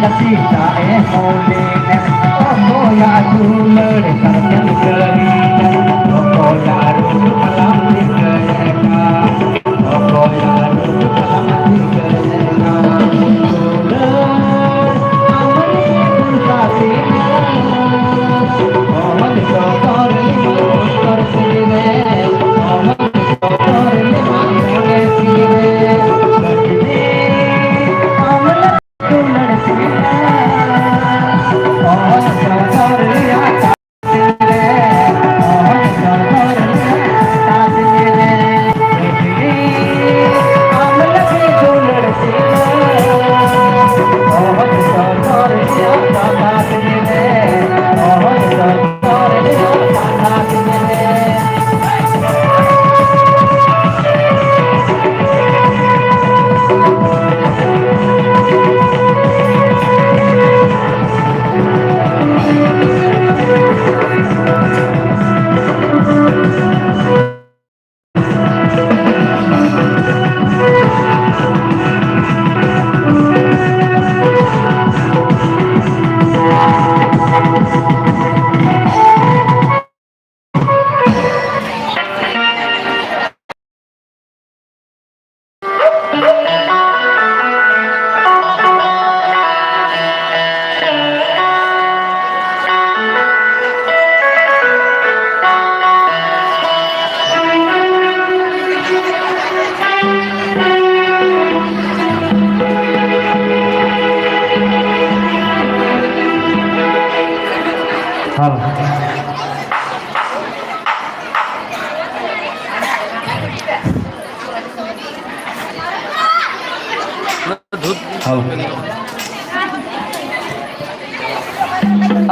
सीता ए होले ने ओ कोया झूलड़ करजन करी ओ कोया रूप कलम दिखेगा ओ कोया रूप कलम दिखेगा झूलड़ अमरी गुंसा सीने ओ मन को कर सीने ओ मन को कर मांगने सीने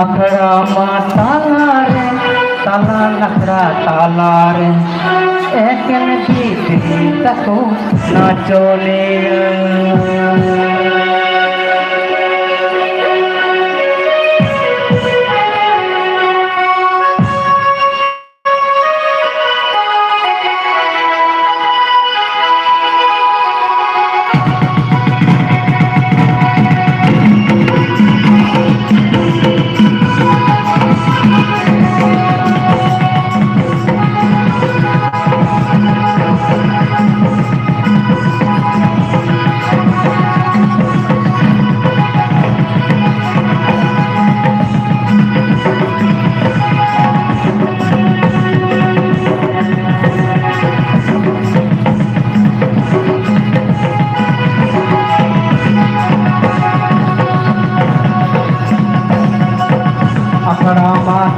अखड़ा मा ताला रे ताला नखरा ताला रे एक बीती तको नाचोले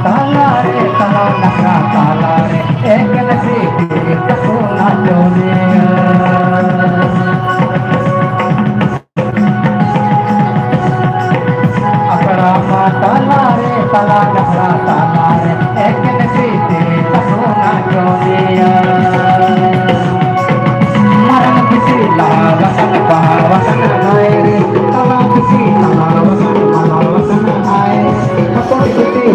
ताला रे ताला नखरा ताला रे एक बीती तको नाचोले अखड़ा मा ताला रे ताला नखरा ताला रे एक बीती तको नाचोले मरण किसी लावतन पावतन आए रे तला किसी लावतन पावतन आए कोई किसी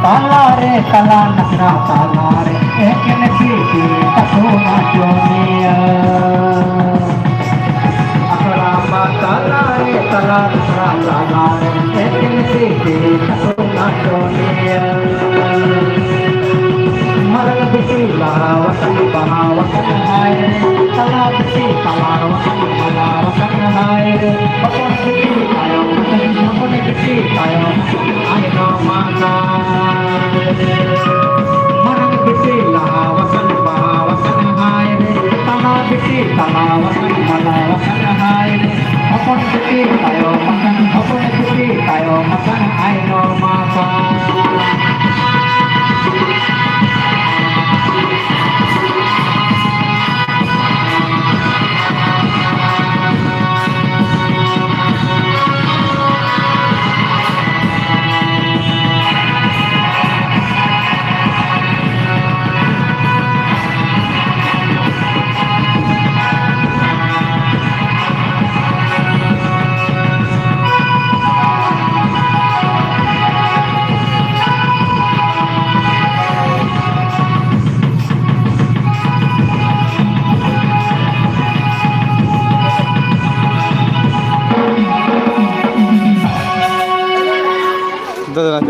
ताला रे ताला नखरा ताला रे Ekin siti takuna dunia Akrama talare talar rasalare Ekin siti takuna dunia Marang bisi larawakan bahawakan hai Talar bisi talarawakan malawakan hai Bakon bisi tayo bakon bisi tayo Ayo makan Marang bisi lawakan bahawakan hai Talar bisi talawakan malawakan hai Bakon bisi tayo makan bakon bisi tayo makan ayo makan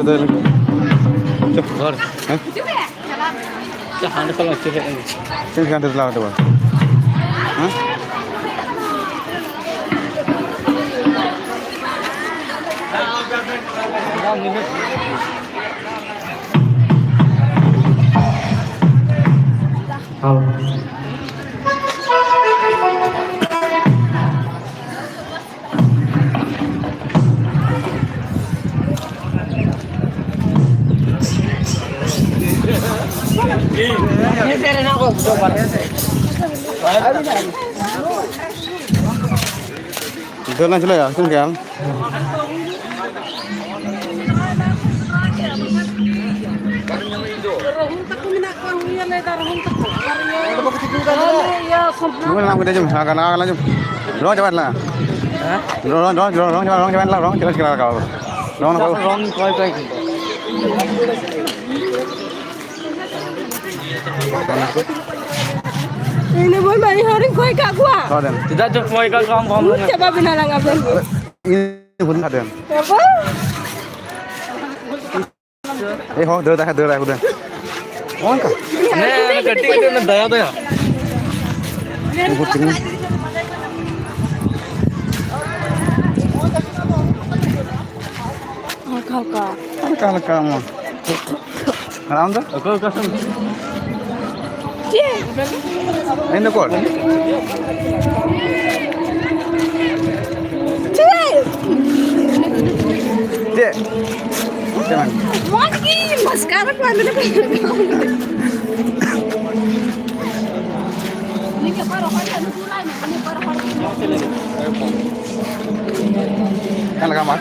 Dale. Chụp rồi. Hả? Chắc hắn không làm chưa hết. Cái gan được lao được. Hả? Không. Jalan chula ya, sini kan? Mungkin nak kita jom, akan jom. Rong jalan lah. Rong jalan lah, rong jelas kira kau. Rong koi. Ini boy mari hari koi kak gua. Kau dan. Tidak jumpa mereka kamu. Coba binalang apa? Ini pun ada. Apa? Ho, đưa ra udah. Ngon cả. Nih, gede na daya tuh ya. Kucing. Kak. Kamu. Alam dah? Aku kasih. Ini kor. Cek. Jangan. Lagi, maskara ko ano na ba? Kan kamar.